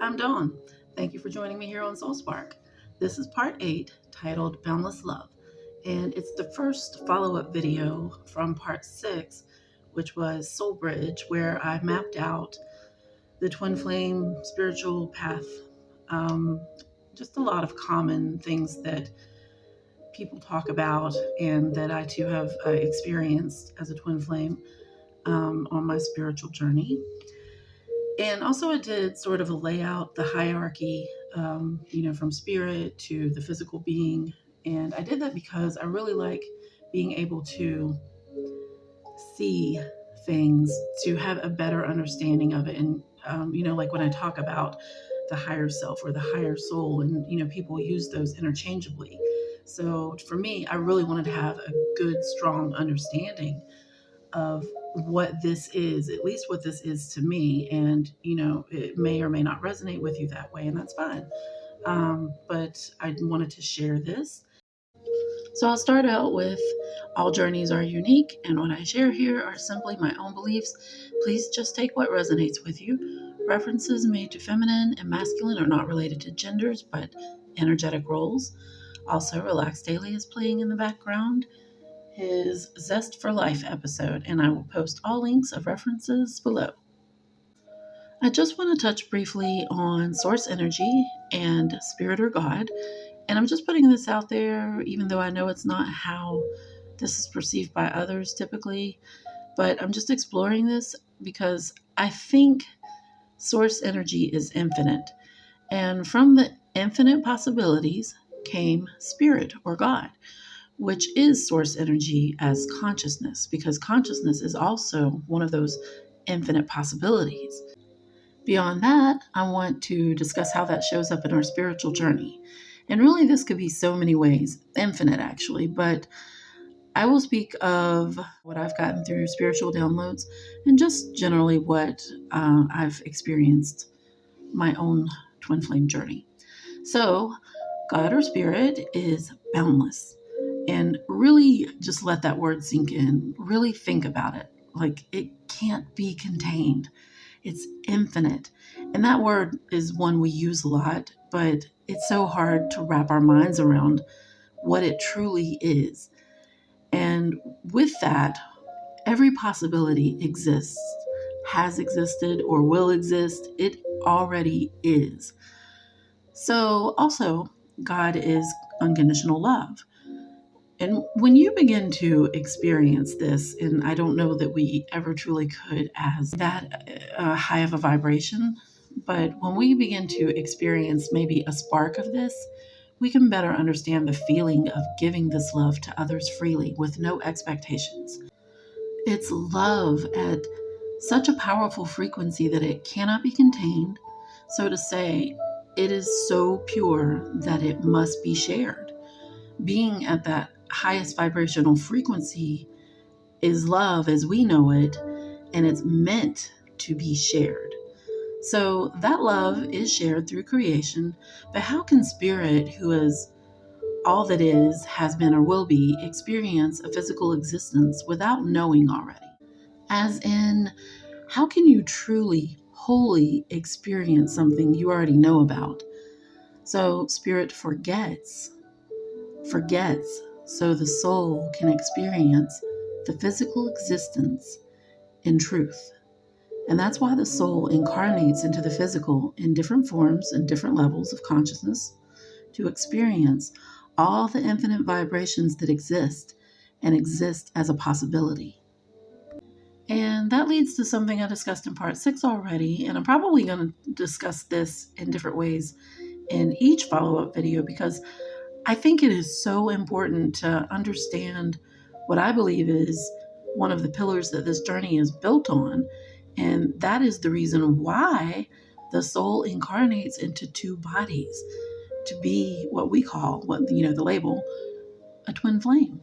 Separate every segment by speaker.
Speaker 1: I'm Dawn. Thank you for joining me here on Soul Spark. This is part 8, titled Boundless Love, and it's the first follow-up video from part 6, which was Soul Bridge, where I mapped out the twin flame spiritual path. Just a lot of common things that people talk about and that I too have experienced as a twin flame on my spiritual journey. And also I did sort of a layout, the hierarchy, from spirit to the physical being. And I did that because I really like being able to see things, to have a better understanding of it. And, like when I talk about the higher self or the higher soul, and, people use those interchangeably. So for me, I really wanted to have a good, strong understanding of what this is, at least what this is to me. And, it may or may not resonate with you that way, and that's fine. But I wanted to share this. So I'll start out with all journeys are unique, and what I share here are simply my own beliefs. Please just take what resonates with you. References made to feminine and masculine are not related to genders, but energetic roles. Also, Relaxdaily is playing in the background, his Zest for Life episode, and I will post all links of references below. I just want to touch briefly on source energy and spirit or God, and I'm just putting this out there, even though I know it's not how this is perceived by others typically, but I'm just exploring this because I think source energy is infinite, and from the infinite possibilities came spirit or God, which is source energy as consciousness, because consciousness is also one of those infinite possibilities. Beyond that, I want to discuss how that shows up in our spiritual journey. And really, this could be so many ways, infinite actually, but I will speak of what I've gotten through spiritual downloads and just generally what I've experienced my own twin flame journey. So, God or spirit is boundless. And really just let that word sink in. Really think about it. Like, it can't be contained. It's infinite. And that word is one we use a lot, but it's so hard to wrap our minds around what it truly is. And with that, every possibility exists, has existed, or will exist. It already is. So also, God is unconditional love. And when you begin to experience this, and I don't know that we ever truly could as that high of a vibration, but when we begin to experience maybe a spark of this, we can better understand the feeling of giving this love to others freely with no expectations. It's love at such a powerful frequency that it cannot be contained. So to say, it is so pure that it must be shared. Being at that highest vibrational frequency is love as we know it, and it's meant to be shared. So that love is shared through creation, but how can spirit, who is all that is, has been, or will be, experience a physical existence without knowing already? As in, how can you truly, wholly experience something you already know about? So spirit forgets, so the soul can experience the physical existence in truth. And that's why the soul incarnates into the physical in different forms and different levels of consciousness to experience all the infinite vibrations that exist and exist as a possibility. And that leads to something I discussed in part 6 already, and I'm probably going to discuss this in different ways in each follow-up video because I think it is so important to understand what I believe is one of the pillars that this journey is built on. And that is the reason why the soul incarnates into two bodies to be what we call, the label, a twin flame.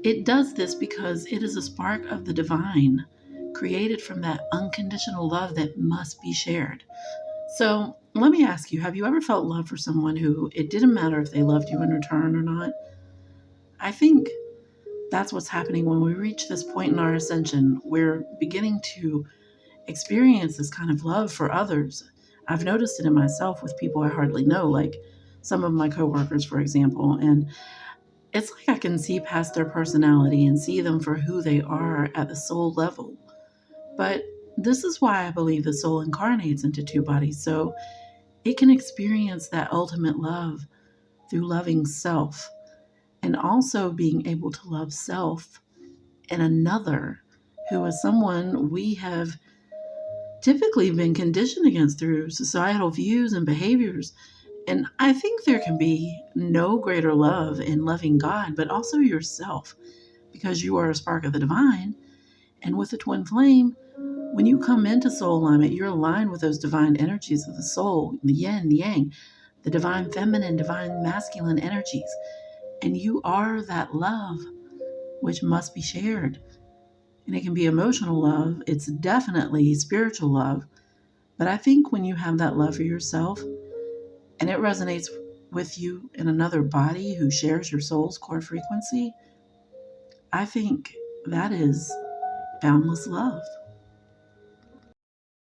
Speaker 1: It does this because it is a spark of the divine created from that unconditional love that must be shared. So let me ask you, have you ever felt love for someone who it didn't matter if they loved you in return or not? I think that's what's happening when we reach this point in our ascension. We're beginning to experience this kind of love for others. I've noticed it in myself with people I hardly know, like some of my coworkers, for example. And it's like I can see past their personality and see them for who they are at the soul level. But this is why I believe the soul incarnates into two bodies, so it can experience that ultimate love through loving self and also being able to love self and another who is someone we have typically been conditioned against through societal views and behaviors. And I think there can be no greater love in loving God, but also yourself, because you are a spark of the divine. And with the twin flame, when you come into soul alignment, you're aligned with those divine energies of the soul, the yin, the yang, the divine feminine, divine masculine energies. And you are that love, which must be shared. And it can be emotional love. It's definitely spiritual love. But I think when you have that love for yourself and it resonates with you in another body who shares your soul's core frequency, I think that is boundless love.